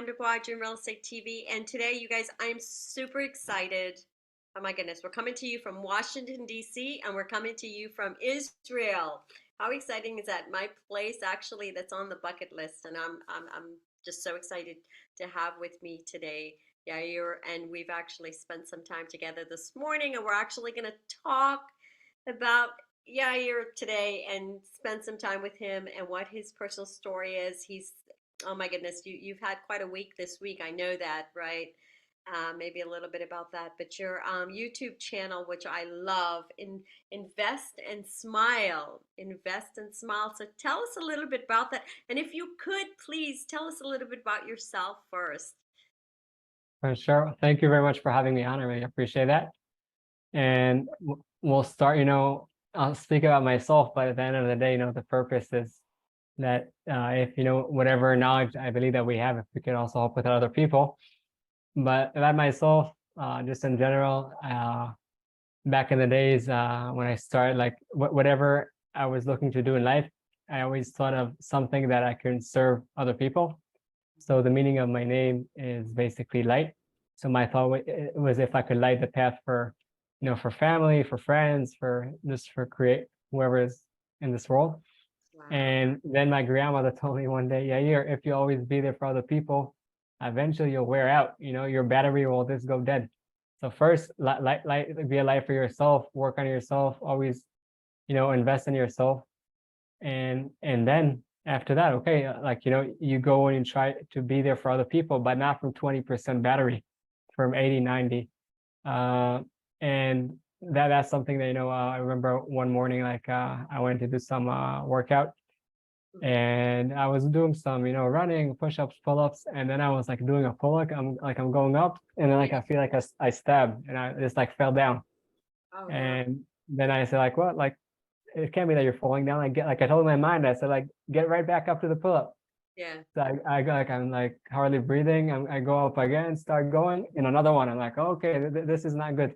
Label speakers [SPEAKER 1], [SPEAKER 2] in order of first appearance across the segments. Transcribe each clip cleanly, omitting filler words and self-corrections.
[SPEAKER 1] DuBois in Real Estate TV. And today, you guys, I'm super excited. Oh my goodness, we're coming to you from Washington, D.C., and we're coming to you from Israel. How exciting is that? My place actually that's on the bucket list, and I'm just so excited to have with me today Yair, and we've actually spent some time together this morning, and we're actually going to talk about Yair today and spend some time with him and what his personal story is. He's Oh my goodness, you've had quite a week this week. I know that, right? Maybe a little bit about that, but your YouTube channel, which I love, invest and smile. So tell us a little bit about that, and if you could, please tell us a little bit about yourself first.
[SPEAKER 2] For sure. Thank you very much for having me on. I really appreciate that. And we'll start, I'll speak about myself, but at the end of the day, the purpose is that if, whatever knowledge I believe that we have, if we can also help with other people. But about myself, just in general, back in the days when I started, like whatever I was looking to do in life, I always thought of something that I can serve other people. So the meaning of my name is basically light. So my thought was if I could light the path for, for family, for friends, for create whoever is in this world.
[SPEAKER 1] Wow.
[SPEAKER 2] And then my grandmother told me one day, Yair, if you always be there for other people, eventually you'll wear out. Your battery will just go dead. So first, be a light for yourself, work on yourself, always, invest in yourself. And then after that, okay, you go and you try to be there for other people, but not from 20% battery, from 80, 90. And that's something that, I remember one morning, I went to do some workout, and I was doing some, running, push-ups, pull-ups, and then I was doing a pull-up. I'm going up, and then I feel like I stabbed, and I just fell down.
[SPEAKER 1] Oh,
[SPEAKER 2] and then I said what? It can't be that you're falling down. I told my mind, I said get right back up to the pull-up.
[SPEAKER 1] yeah.
[SPEAKER 2] So I'm hardly breathing. I go up again, start going, and another one. I'm okay, this is not good.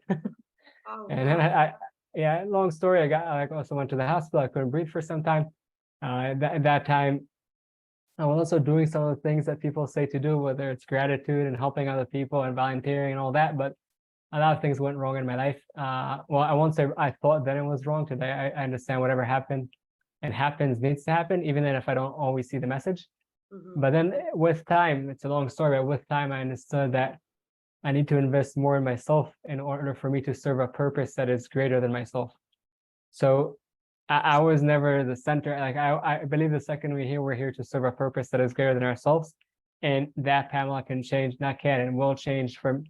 [SPEAKER 1] Oh,
[SPEAKER 2] And then
[SPEAKER 1] wow.
[SPEAKER 2] yeah, long story. I got also went to the hospital. I couldn't breathe for some time. At that time, I was also doing some of the things that people say to do, whether it's gratitude and helping other people and volunteering and all that. But a lot of things went wrong in my life. Well, I won't say I thought that it was wrong. Today, I understand whatever happened and happens needs to happen, even then if I don't always see the message. But then with time, it's a long story, but with time, I understood that I need to invest more in myself in order for me to serve a purpose that is greater than myself. So I was never the center. I believe the second we're here to serve a purpose that is greater than ourselves. And that, Pamela, can change, not can, and will change from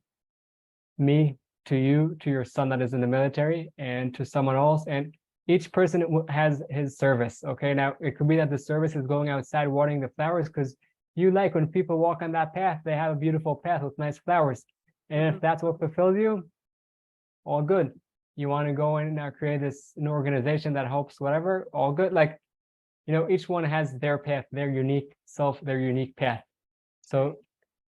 [SPEAKER 2] me to you, to your son that is in the military, and to someone else. And each person has his service. Okay, now it could be that the service is going outside watering the flowers because you like when people walk on that path, they have a beautiful path with nice flowers. And if that's what fulfills you, all good. You want to go in and create an organization that helps whatever, all good. Each one has their path, their unique self, their unique path. So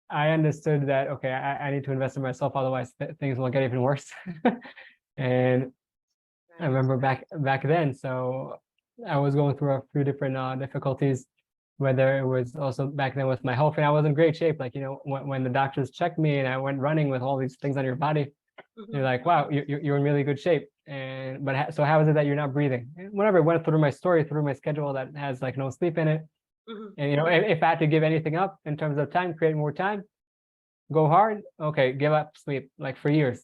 [SPEAKER 2] I understood that, okay, I need to invest in myself, otherwise things will get even worse. And I remember back then, so I was going through a few different difficulties, whether it was also back then with my health, and I was in great shape. When the doctors checked me and I went running with all these things on your body, they're like, wow, you're in really good shape. So how is it that you're not breathing? And whenever I went through my story, through my schedule that has no sleep in it, and if I had to give anything up in terms of time, create more time, go hard, okay, give up sleep for years.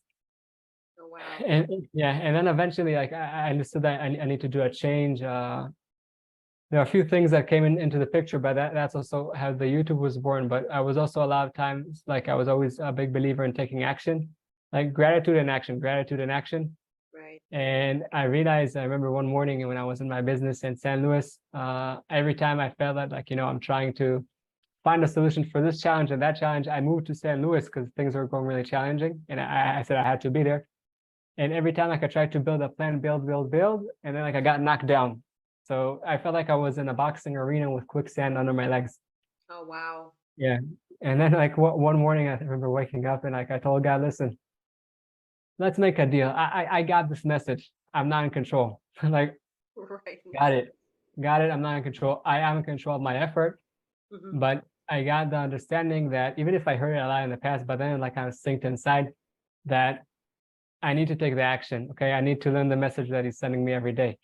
[SPEAKER 1] Oh, wow.
[SPEAKER 2] And yeah, and then eventually I understood that I need to do a change. There are a few things that came into the picture, but that's also how the YouTube was born. But I was also a lot of times I was always a big believer in taking action, gratitude and action, gratitude and action.
[SPEAKER 1] Right.
[SPEAKER 2] And I remember one morning when I was in my business in San Luis, every time I felt that I'm trying to find a solution for this challenge and that challenge, I moved to San Luis because things were going really challenging. And I said I had to be there. And every time I tried to build a plan, build, and then I got knocked down. So I felt like I was in a boxing arena with quicksand under my legs.
[SPEAKER 1] Oh, wow.
[SPEAKER 2] Yeah. And then one morning I remember waking up and I told God, listen, let's make a deal. I got this message. I'm not in control.
[SPEAKER 1] Right.
[SPEAKER 2] Got it. I'm not in control. I am in control of my effort, but I got the understanding that even if I heard it a lot in the past, but then it like kind of synced inside that I need to take the action. Okay, I need to learn the message that he's sending me every day,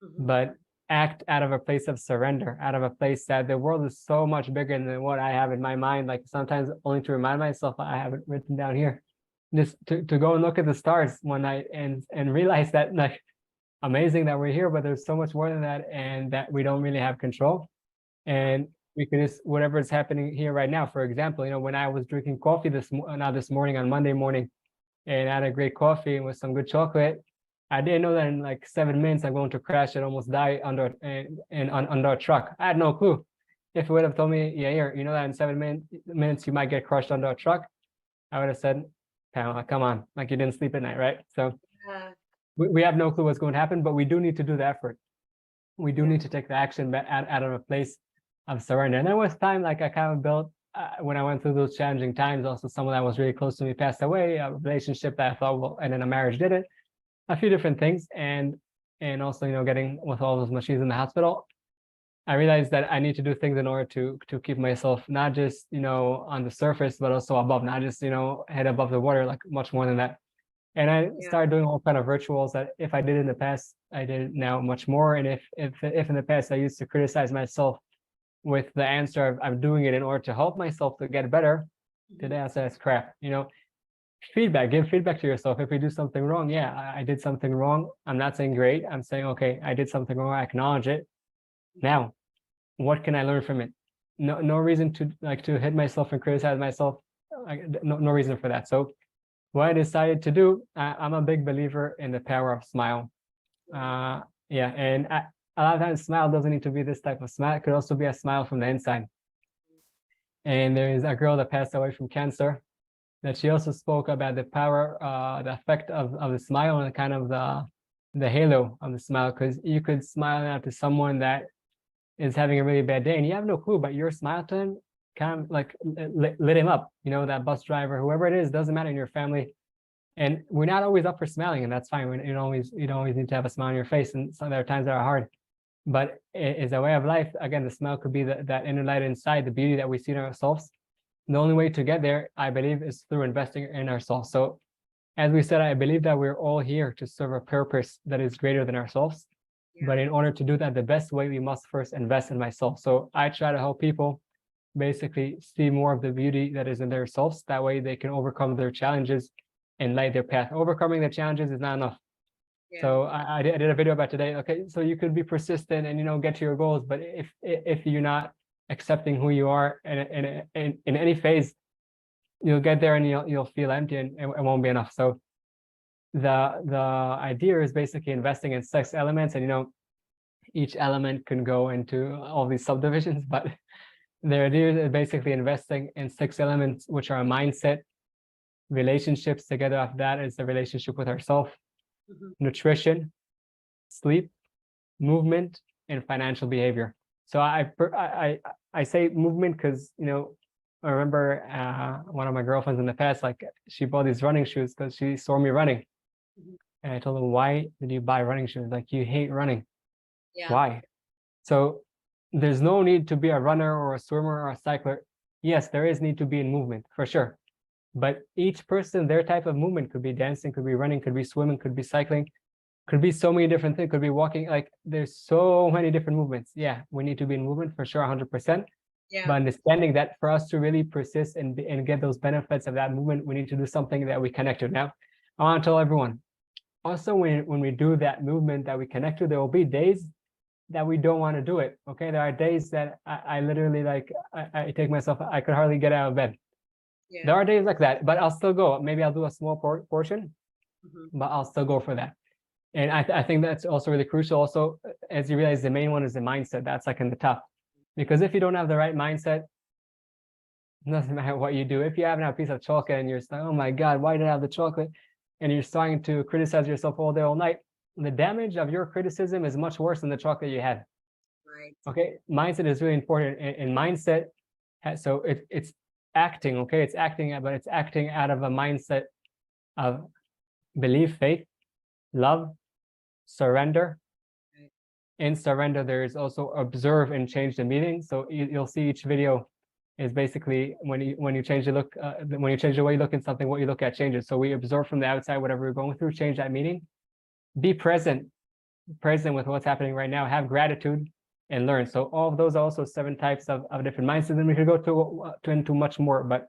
[SPEAKER 1] Mhm.
[SPEAKER 2] but act out of a place of surrender, out of a place that the world is so much bigger than what I have in my mind. Like sometimes only to remind myself, I have it written down here, just to go and look at the stars one night and realize that like amazing that we're here, but there's so much more than that, and that we don't really have control. And we can just whatever is happening here right now. For example, when I was drinking coffee this morning on Monday morning, and I had a great coffee with some good chocolate. I didn't know that in like 7 minutes I'm going to crash and almost die under a truck. I had no clue. If it would have told me, yeah, here, you know that in 7 minutes you might get crushed under a truck, I would have said, Pamela, come on, like you didn't sleep at night, right? So
[SPEAKER 1] Yeah,
[SPEAKER 2] we have no clue what's going to happen, but we do need to do the effort. We do
[SPEAKER 1] yeah,
[SPEAKER 2] need to take the action out of a place of surrender. And there was time like I kind of built when I went through those challenging times. Also, someone that was really close to me passed away. A relationship that I thought, well, and then a marriage did it. A few different things, and also getting with all those machines in the hospital. I realized that I need to do things in order to keep myself not just on the surface, but also above, not just head above the water, like much more than that. And I
[SPEAKER 1] yeah.
[SPEAKER 2] started doing all kind of rituals that if I did in the past, I did now much more. And if in the past I used to criticize myself with the answer of I'm doing it in order to help myself to get better,
[SPEAKER 1] Mhm.
[SPEAKER 2] today I say it's crap. Give feedback to yourself. If you do something wrong, yeah, I did something wrong. I'm not saying great. I'm saying, okay, I did something wrong. I acknowledge it. Now, what can I learn from it? No reason to hit myself and criticize myself. No reason for that. So what I decided to do, I'm a big believer in the power of smile.
[SPEAKER 1] Yeah.
[SPEAKER 2] Uh, yeah, and a lot of times smile doesn't need to be this type of smile. It could also be a smile from the inside. And there is a girl that passed away from cancer that she also spoke about the power, the effect of the smile and kind of the halo of the smile, because you could smile out to someone that is having a really bad day and you have no clue, but your smile to him kind of like lit him up. That bus driver, whoever it is, doesn't matter in your family. And we're not always up for smiling, and that's fine. You don't always need to have a smile on your face, and some there are times that are hard. But it's a way of life. Again, the smile could be that inner light inside, the beauty that we see in ourselves. The only way to get there, I believe, is through investing in ourselves. So as we said, I believe that we're all here to serve a purpose that is greater than ourselves.
[SPEAKER 1] Yeah.
[SPEAKER 2] But in order to do that the best way, we must first invest in myself. So I try to help people basically see more of the beauty that is in their selves. That way they can overcome their challenges and light their path. Overcoming the challenges is not enough.
[SPEAKER 1] Yeah.
[SPEAKER 2] So I did a video about today. Okay, so you could be persistent and get to your goals, but if you're not accepting who you are in any phase, you'll get there and you'll feel empty and it won't be enough. So the idea is basically investing in 6 elements, and each element can go into all these subdivisions, but the idea is basically investing in 6 elements, which are a mindset, relationships. Together after that is the relationship with ourselves,
[SPEAKER 1] Mhm.
[SPEAKER 2] nutrition, sleep, movement, and financial behavior. So I say movement because I remember one of my girlfriends in the past, like she bought these running shoes because she saw me running,
[SPEAKER 1] Mhm.
[SPEAKER 2] and I told her, why did you buy running shoes? Like, you hate running.
[SPEAKER 1] Yeah.
[SPEAKER 2] Why? So there's no need to be a runner or a swimmer or a cycler. Yes, there is need to be in movement for sure. But each person, their type of movement could be dancing, could be running, could be swimming, could be cycling, could be so many different things, could be walking. Like there's so many different movements. Yeah, we need to be in movement for sure, 100%.
[SPEAKER 1] Yeah.
[SPEAKER 2] But understanding that for us to really persist and get those benefits of that movement, we need to do something that we connect to. Now, I want to tell everyone, also when we do that movement that we connect to, there will be days that we don't want to do it. Okay, there are days that I literally like I take myself, I could hardly get out of bed.
[SPEAKER 1] Yeah.
[SPEAKER 2] There are days like that, but I'll still go. Maybe I'll do a small portion,
[SPEAKER 1] Mhm.
[SPEAKER 2] but I'll still go for that. And I think that's also really crucial. Also, as you realize, the main one is the mindset. That's like in the top, because if you don't have the right mindset, it doesn't matter what you do. If you haven't had a piece of chocolate and you're like, oh my God, why did I have the chocolate? And you're starting to criticize yourself all day, all night, the damage of your criticism is much worse than the chocolate you had.
[SPEAKER 1] Right.
[SPEAKER 2] Okay, mindset is really important. And mindset so it's acting. Okay, it's acting, but it's acting out of a mindset of belief, faith, love, surrender.
[SPEAKER 1] Right.
[SPEAKER 2] In surrender, there is also observe and change the meaning. So you'll see each video is basically when you change the look, when you change the way you look at something, what you look at changes. So we absorb from the outside whatever we're going through, change that meaning, be present with what's happening right now, have gratitude, and learn. So all of those are also 7 types of different mindsets, and we could go to into much more, but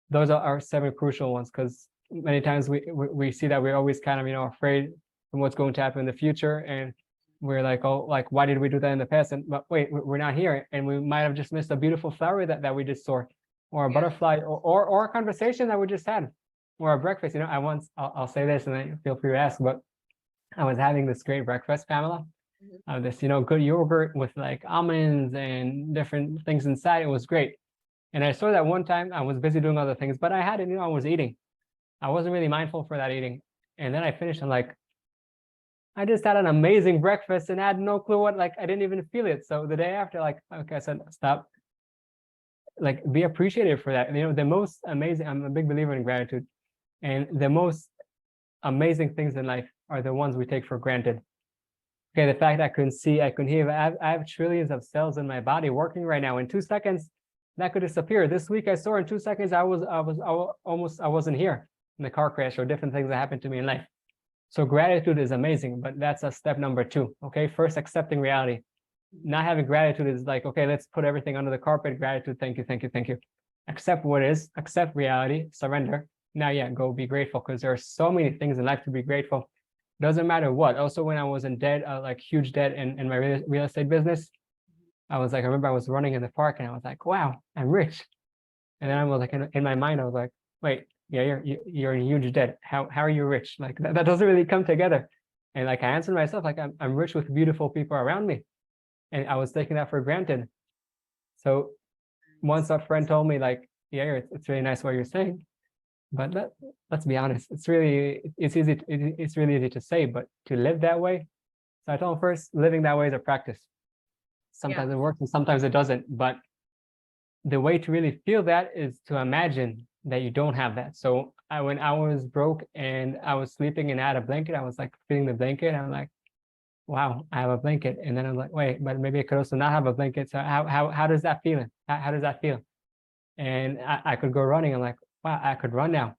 [SPEAKER 2] those are our 7 crucial ones, because many times we see that we're always kind of, afraid from what's going to happen in the future, and we're like, oh, like, why did we do that in the past? And but wait, we're not here, and we might have just missed a beautiful flower that we just saw, or a
[SPEAKER 1] Yeah.
[SPEAKER 2] butterfly, or a conversation that we just had, or a breakfast. I'll say this, and then feel free to ask, but I was having this great breakfast, Pamela,
[SPEAKER 1] Mhm.
[SPEAKER 2] this, good yogurt with like almonds and different things inside. It was great. And I saw that one time I was busy doing other things, but I had it, I was eating. I wasn't really mindful for that eating. And then I finished and like, I just had an amazing breakfast and I had no clue what, like, I didn't even feel it. So the day after, like, okay, I said, stop, like, be appreciative for that. And, the most amazing, I'm a big believer in gratitude. And the most amazing things in life are the ones we take for granted. Okay, the fact I can see, I can hear, I have trillions of cells in my body working right now. In 2 seconds, that could disappear. This week I saw in 2 seconds, I wasn't here in the car crash or different things that happened to me in life. So gratitude is amazing, but that's a step number 2. Okay, first accepting reality. Not having gratitude is like, okay, let's put everything under the carpet. Gratitude, thank you, thank you, thank you. Accept what is, accept reality, surrender. Now, yeah, go be grateful, because there are so many things in life to be grateful. Doesn't matter what. Also, when I was in debt, like huge debt in my real estate business, I remember I was running in the park and I was like, wow, I'm rich. And then I was like, in my mind, I was like, wait, yeah, you're in huge debt. How are you rich? Like that doesn't really come together. And like I answered myself, like I'm rich with beautiful people around me. And I was taking that for granted. So once a friend told me like, yeah, it's really nice what you're saying, but let's be honest, it's really easy to say, but to live that way. So I told him, first, living that way is a practice.
[SPEAKER 1] Yeah.
[SPEAKER 2] Sometimes it works and sometimes it doesn't. But the way to really feel that is to imagine that you don't have that. So when I was broke and I was sleeping and I had a blanket, I was like feeling the blanket. I'm like, wow, I have a blanket. And then I'm like, wait, but maybe I could also not have a blanket. So how does that feel? How does that feel? And I could go running. I'm like, wow, I could run now.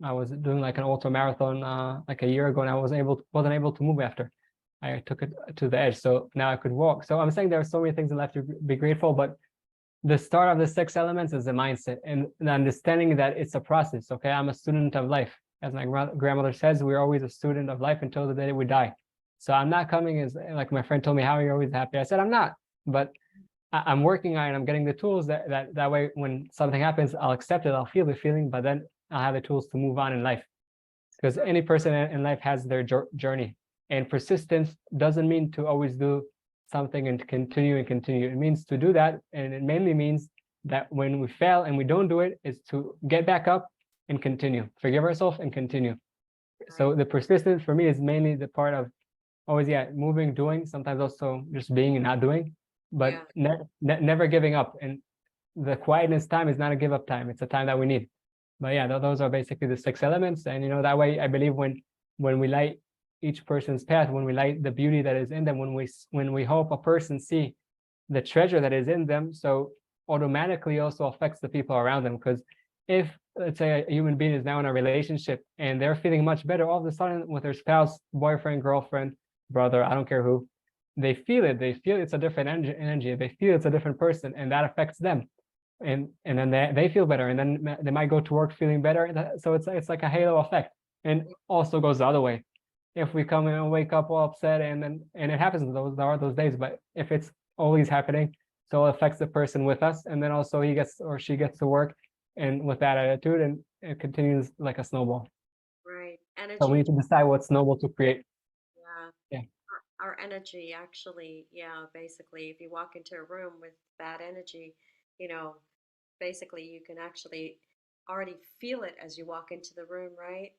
[SPEAKER 2] I was doing like an ultra marathon like a year ago, and I wasn't able to move after. I took it to the edge, so now I could walk. So I'm saying there are so many things in life to be grateful, but the start of the 6 elements is the mindset and the understanding that it's a process. Okay, I'm a student of life, as my grandmother says. We're always a student of life until the day we die. So I'm not coming as, like my friend told me, how are you always happy? I said I'm not, but I'm working on it. I'm getting the tools that way when something happens, I'll accept it, I'll feel the feeling, but then I'll have the tools to move on in life. Because any person in life has their journey, and persistence doesn't mean to always do something and continue and continue. It means to do that, and it mainly means that when we fail and we don't do it, is to get back up and continue, forgive ourselves and continue. So
[SPEAKER 1] Right.
[SPEAKER 2] the persistence for me is mainly the part of always, yeah, moving, doing, sometimes also just being and not doing, but
[SPEAKER 1] Yeah.
[SPEAKER 2] never giving up. And the quietness time is not a give up time, it's a time that we need. But yeah, those are basically the 6 elements. And that way I believe when we light each person's path, when we light the beauty that is in them, when we help a person see the treasure that is in them, so automatically also affects the people around them. Because if, let's say, a human being is now in a relationship and they're feeling much better all of a sudden with their spouse, boyfriend, girlfriend, brother, I don't care who, they feel it's a different energy, they feel it's a different person, and that affects them. And then they feel better, and then they might go to work feeling better. So it's like a halo effect. And also goes the other way. If we come in and wake up all upset, and it happens, there are those days, but if it's always happening, so it affects the person with us, and then also he gets or she gets to work and with that attitude, and it continues like a snowball.
[SPEAKER 1] Right.
[SPEAKER 2] So we
[SPEAKER 1] Energy.
[SPEAKER 2] need to decide what snowball to create.
[SPEAKER 1] Yeah.
[SPEAKER 2] Yeah.
[SPEAKER 1] Our energy actually, yeah, basically, if you walk into a room with bad energy, you know, basically you can actually already feel it as you walk into the room, right?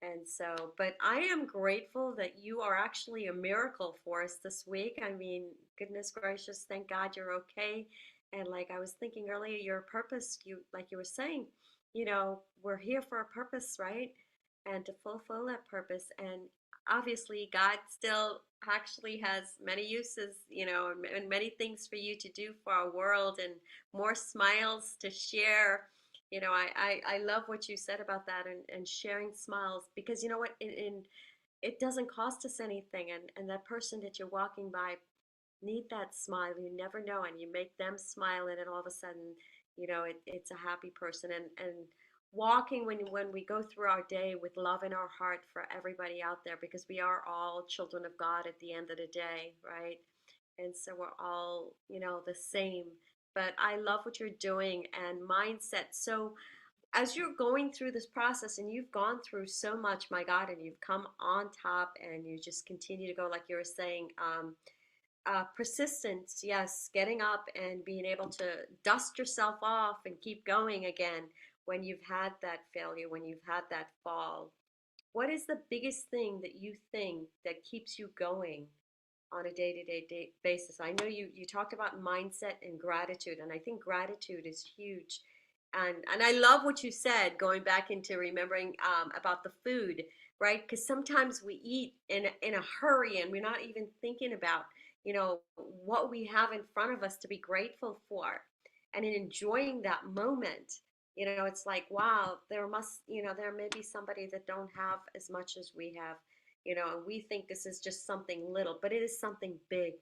[SPEAKER 1] And so, but I am grateful that you are actually a miracle for us this week. I mean, goodness gracious, thank God you're okay. And like I was thinking earlier, your purpose, like you were saying, we're here for a purpose, right? And to fulfill that purpose. And obviously God still actually has many uses, and many things for you to do for our world and more smiles to share. I love what you said about that and sharing smiles because you know what, it doesn't cost us anything, and that person that you're walking by need that smile. You never know, and you make them smile, and then all of a sudden, it's a happy person. And walking when we go through our day with love in our heart for everybody out there, because we are all children of God at the end of the day, right? And so we're all, the same. But I love what you're doing and mindset. So as you're going through this process and you've gone through so much, my God, and you've come on top and you just continue to go, like you were saying, persistence, yes, getting up and being able to dust yourself off and keep going again when you've had that failure, when you've had that fall. What is the biggest thing that you think that keeps you going on a day-to-day basis? I know you talked about mindset and gratitude, and I think gratitude is huge. And I love what you said, going back into remembering about the food, right? Because sometimes we eat in a hurry and we're not even thinking about, what we have in front of us to be grateful for, and in enjoying that moment. It's like, wow, there may be somebody that don't have as much as we have, and we think this is just something little, but it is something big.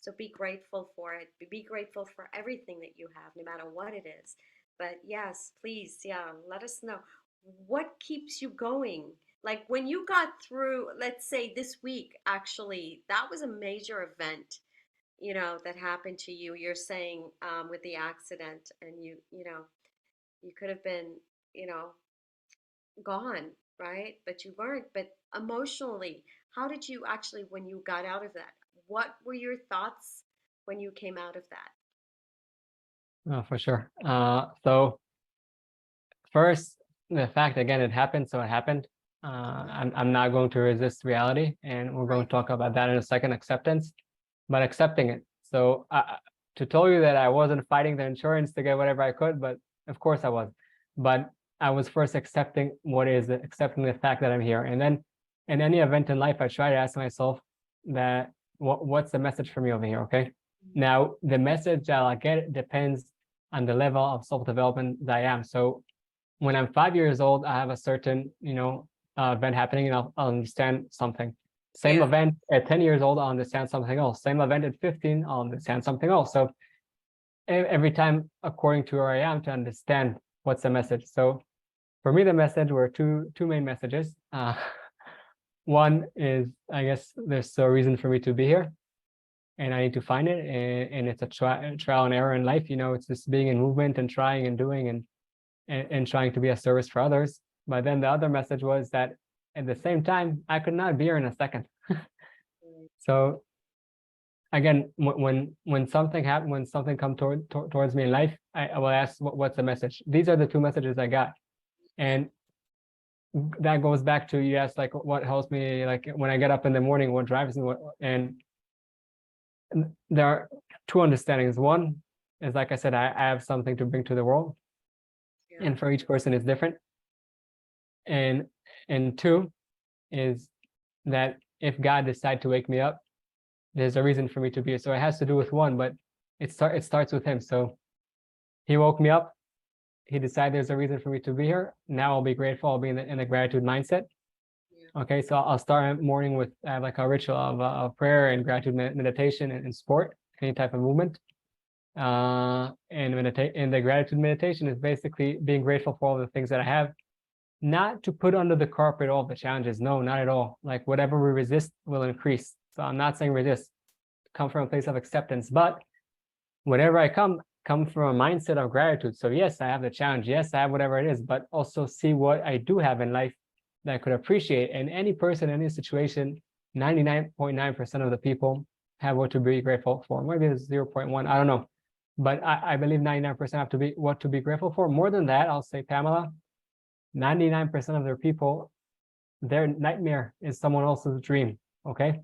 [SPEAKER 1] So be grateful for it. Be grateful for everything that you have, no matter what it is. But yes, please, yeah, let us know what keeps you going. Like when you got through, let's say this week, actually, that was a major event, that happened to you. You're saying with the accident, and you could have been, you know, gone, right? But you weren't. But emotionally, how did you actually, when you got out of that, what were your thoughts when you came out of that?
[SPEAKER 2] Oh, for sure. So first, the fact again, it happened, so it happened. I'm not going to resist reality, and we're going
[SPEAKER 1] Right.
[SPEAKER 2] to talk about that in a second, acceptance, but accepting it. So to tell you that I wasn't fighting the insurance to get whatever I could, but of course I was. But I was first accepting what is it, accepting the fact that I'm here. And then in any event in life, I try to ask myself that what's the message for me over here, okay? Now, the message that I'll get depends on the level of self-development that I am. So when I'm 5 years old, I have a certain, event happening, and I'll understand something. Same
[SPEAKER 1] Yeah.
[SPEAKER 2] event at 10 years old, I'll understand something else. Same event at 15, I'll understand something else. So every time, according to where I am, to understand what's the message. So for me, the message were two main messages. One is, I guess, there's a reason for me to be here, and I need to find it. And it's a trial and error in life. It's just being in movement and trying and doing and trying to be a service for others. But then the other message was that at the same time, I could not be here in a second. So again, when something happened, when something come towards me in life, I will ask what's the message. These are the two messages I got, and that goes back to, you asked like what helps me, like when I get up in the morning, what drives me, and there are two understandings. One is, like I said, I have something to bring to the world,
[SPEAKER 1] Yeah.
[SPEAKER 2] and for each person it's different. And two is that if God decide to wake me up, there's a reason for me to be here. So it has to do with one, but it starts with him. So he woke me up. He decided there's a reason for me to be here. Now I'll be grateful. I'll be in a gratitude mindset.
[SPEAKER 1] Yeah.
[SPEAKER 2] Okay, so I'll start my morning with like a ritual of prayer and gratitude meditation and sport, any type of movement. And meditate. And the gratitude meditation is basically being grateful for all the things that I have, not to put under the carpet all the challenges. No, not at all. Like whatever we resist will increase. So I'm not saying resist, come from a place of acceptance, but whenever I come from a mindset of gratitude. So yes, I have the challenge. Yes, I have whatever it is, but also see what I do have in life that I could appreciate. And any person, any situation, 99.9% of the people have what to be grateful for. Maybe it's 0.1, I don't know. But I believe 99% have to be what to be grateful for. More than that, I'll say, Pamela, 99% of their people, their nightmare is someone else's dream. Okay,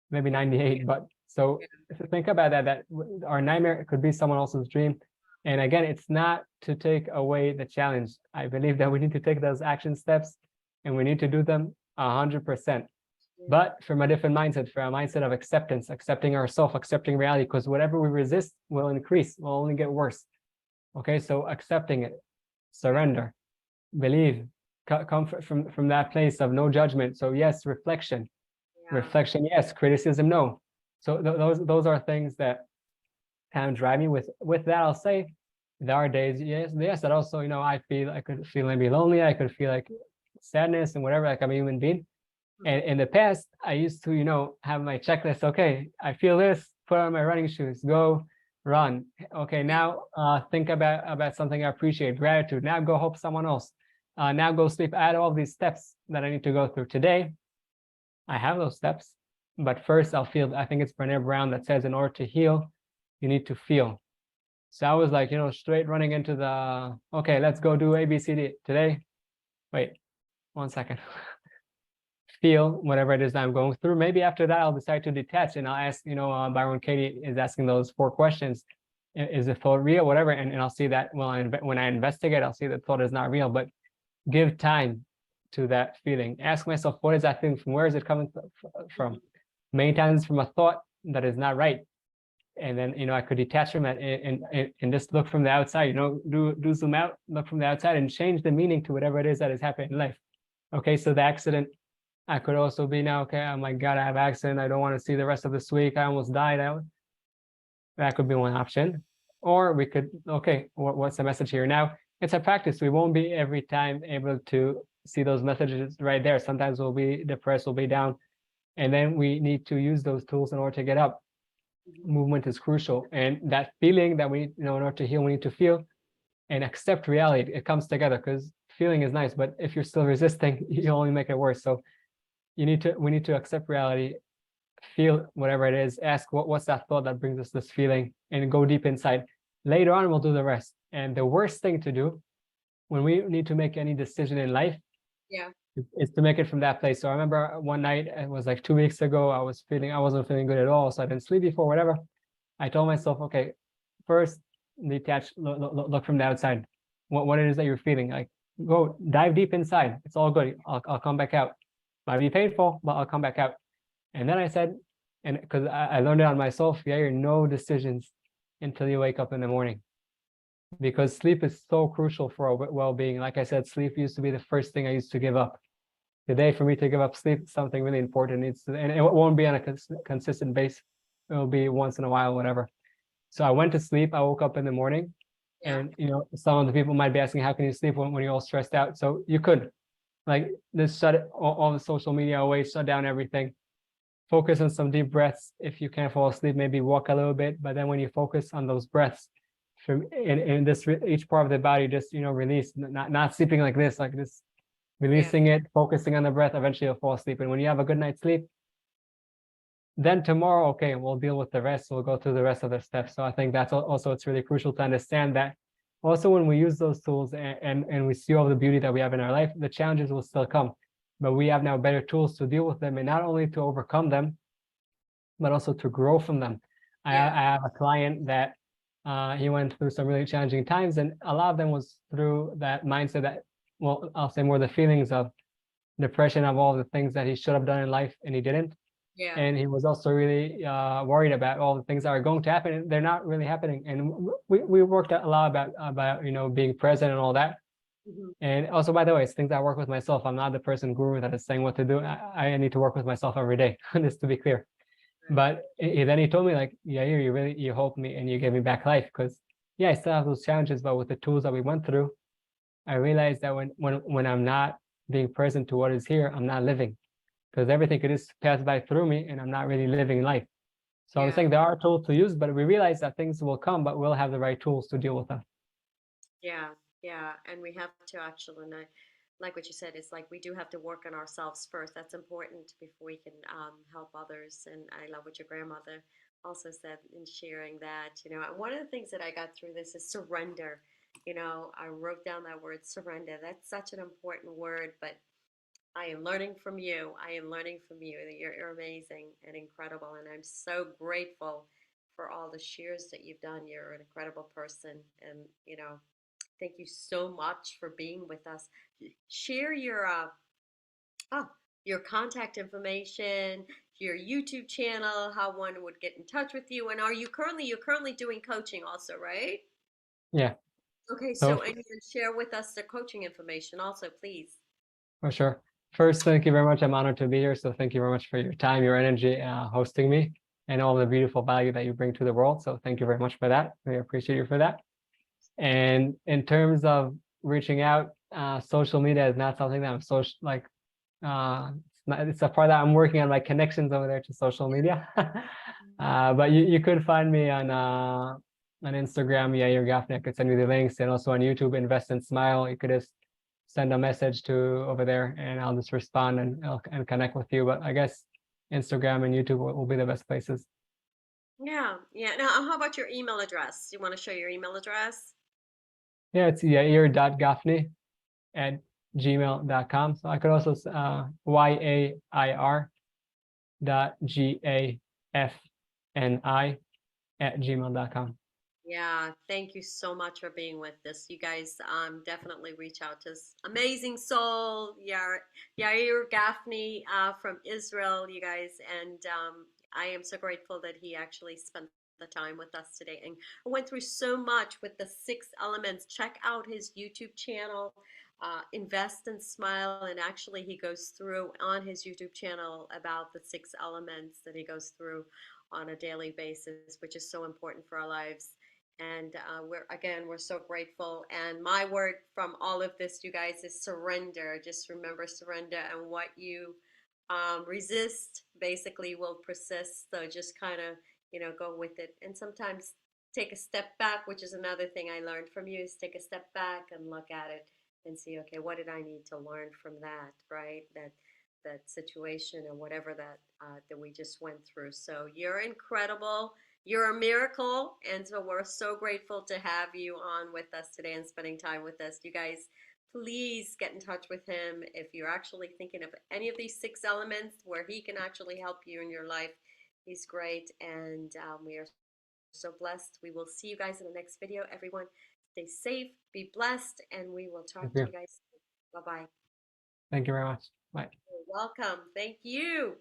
[SPEAKER 2] maybe 98, but so if you think about that our nightmare could be someone else's dream. And again, it's not to take away the challenge. I believe that we need to take those action steps, and we need to do them 100%.
[SPEAKER 1] Yeah.
[SPEAKER 2] but from a different mindset, from a mindset of acceptance, accepting ourselves, accepting reality, because whatever we resist will increase, will only get worse. Okay, so accepting it,
[SPEAKER 1] Right.
[SPEAKER 2] surrender, believe, come from that place of no judgment. So yes, reflection,
[SPEAKER 1] Yeah.
[SPEAKER 2] reflection, yes, criticism, no. So those are things that kind of drive me. With that, I'll say there are days, yes, that also, I could feel maybe lonely, I could feel like sadness and whatever, like I'm a human being. And in the past, I used to, have my checklist. Okay, I feel this, put on my running shoes, go run. Okay,
[SPEAKER 1] Yeah.
[SPEAKER 2] now think about something I appreciate, gratitude. Now go help someone else. Now go sleep. Add all these steps that I need to go through. Today, I have those steps, but first I'll feel. I think it's Brené Brown that says, in order to heal, you need to feel. So I was like, straight running into the, okay, let's go do ABCD today. Wait, 1 second. Feel whatever it is that I'm going through. Maybe after that, I'll decide to detach and I'll ask, Byron Katie is asking those 4 questions. Is the thought real? Whatever. And I'll see that when I investigate, I'll see that thought is not real, but give time to that feeling. Ask myself, what is that feeling from? Where is it coming from? Many times from a thought that is not right. And then, I could detach from it and just look from the outside, do zoom out, look from the outside and change the meaning to whatever it is that is happening in life. Okay. So the accident, I could also be now, okay, oh my God, I have accident. I don't want to see the rest of this week. I almost died. That could be one option. Or we could, okay, what's the message here? Now, it's a practice. We won't be every time able to see those messages right there. Sometimes we'll be depressed, we'll be down. And then we need to use those tools in order to get up. Movement is crucial. And that feeling that we, in order to heal, we need to feel and accept reality. It comes together because feeling is nice, but if you're still resisting, you only make it worse. So we need to accept reality, feel whatever it is, ask what's that thought that brings us this feeling, and go deep inside. Later on, we'll do the rest. And the worst thing to do when we need to make any decision in life
[SPEAKER 1] Yeah.
[SPEAKER 2] is to make it from that place. So I remember one night, it was like 2 weeks ago, I wasn't feeling good at all. So I didn't sleep before, whatever. I told myself, okay, first detach, look from the outside. What it is that you're feeling. Like, go dive deep inside. It's all good. I'll come back out. Might be painful, but I'll come back out. And then I said, and because I learned it on myself, yeah, you're no decisions until you wake up in the morning, because sleep is so crucial for our well-being. Like I said, sleep used to be the first thing I used to give up. Today, for me to give up sleep, something really important needs to, and it won't be on a consistent base. It'll be once in a while, whatever. So I went to sleep. I woke up in the morning,
[SPEAKER 1] Yeah.
[SPEAKER 2] and some of the people might be asking, how can you sleep when you're all stressed out? So you could, like, just shut it, all the social media away, shut down everything, focus on some deep breaths. If you can't fall asleep, maybe walk a little bit. But then when you focus on those breaths, from in this each part of the body, just release, not sleeping like this,
[SPEAKER 1] Yeah.
[SPEAKER 2] releasing it, focusing on the breath. Eventually, you'll fall asleep. And when you have a good night's sleep, then tomorrow, okay, we'll deal with the rest. We'll go through the rest of the steps. So I think that's also, it's really crucial to understand that. Also, when we use those tools and we see all the beauty that we have in our life, the challenges will still come, but we have now better tools to deal with them, and not only to overcome them, but also to grow from them. I
[SPEAKER 1] Yeah.
[SPEAKER 2] have a client that he went through some really challenging times, and a lot of them was through that mindset that, well, I'll say more the feelings of depression of all the things that he should have done in life and he didn't.
[SPEAKER 1] Yeah.
[SPEAKER 2] And he was also really worried about all the things that are going to happen, and they're not really happening. And we worked a lot about being present and all that.
[SPEAKER 1] Mhm.
[SPEAKER 2] And also, by the way, it's things I work with myself. I'm not the person guru that is saying what to do. I need to work with myself every day, just to be clear.
[SPEAKER 1] Right.
[SPEAKER 2] But then he told me, like, yeah, you helped me and you gave me back life, because yeah, I still have those challenges, but with the tools that we went through, I realized that when I'm not being present to what is here, I'm not living, because everything could just pass by through me and I'm not really living life. So I'm
[SPEAKER 1] Yeah.
[SPEAKER 2] saying there are tools to use, but we realize that things will come, but we'll have the right tools to deal with them.
[SPEAKER 1] Yeah. Yeah. And we have to actually, and I like what you said, it's like we do have to work on ourselves first. That's important before we can help others. And I love what your grandmother also said in sharing that, and one of the things that I got through this is surrender. I wrote down that word surrender. That's such an important word, but I am learning from you. I am learning from you. You're amazing and incredible. And I'm so grateful for all the shares that you've done. You're an incredible person. And, thank you so much for being with us. Share your, oh, your contact information, your YouTube channel, how one would get in touch with you. And you're currently doing coaching also, right?
[SPEAKER 2] Yeah.
[SPEAKER 1] Okay,
[SPEAKER 2] So
[SPEAKER 1] so and you can share with us the coaching information also, please.
[SPEAKER 2] for sure. First, thank you very much. I'm honored to be here. So thank you very much for your time, your energy, hosting me, and all the beautiful value that you bring to the world. So thank you very much for that. We appreciate you for that. And in terms of reaching out, social media is not something that I'm it's a part that I'm working on my connections over there to social media. But you could find me on Instagram, yeah, your Gaffney. I could send you the links, and also on YouTube, Invest and Smile. You could just send a message to over there, and I'll just respond and connect with you. But I guess Instagram and YouTube will be the best places.
[SPEAKER 1] Yeah, yeah. Now, how about your email address? You want to show your email address?
[SPEAKER 2] Yeah, it's yair.gaffney at gmail.com. So I could also yair.gafni at gmail.com.
[SPEAKER 1] Yeah, thank you so much for being with us. You guys definitely reach out to this amazing soul, Yair Gaffney from Israel, you guys. And I am so grateful that he actually spent the time with us today and went through so much with the 6 elements. Check out his YouTube channel, Invest and Smile. And actually, he goes through on his YouTube channel about the 6 elements that he goes through on a daily basis, which is so important for our lives. And we're so grateful. And my word from all of this, you guys, is surrender. Just remember surrender, and what you resist basically will persist. So just kind of, go with it. And sometimes take a step back, which is another thing I learned from you, is take a step back and look at it and see, okay, what did I need to learn from that, right? That situation or whatever that we just went through. So you're incredible. You're a miracle, and so we're so grateful to have you on with us today and spending time with us. You guys, please get in touch with him if you're actually thinking of any of these 6 elements where he can actually help you in your life. He's great, and we are so blessed. We will see you guys in the next video. Everyone, stay safe, be blessed, and we will
[SPEAKER 2] Thank
[SPEAKER 1] talk to
[SPEAKER 2] you.
[SPEAKER 1] you guys. Bye-bye.
[SPEAKER 2] Thank you very much. Bye.
[SPEAKER 1] You're welcome. Thank you.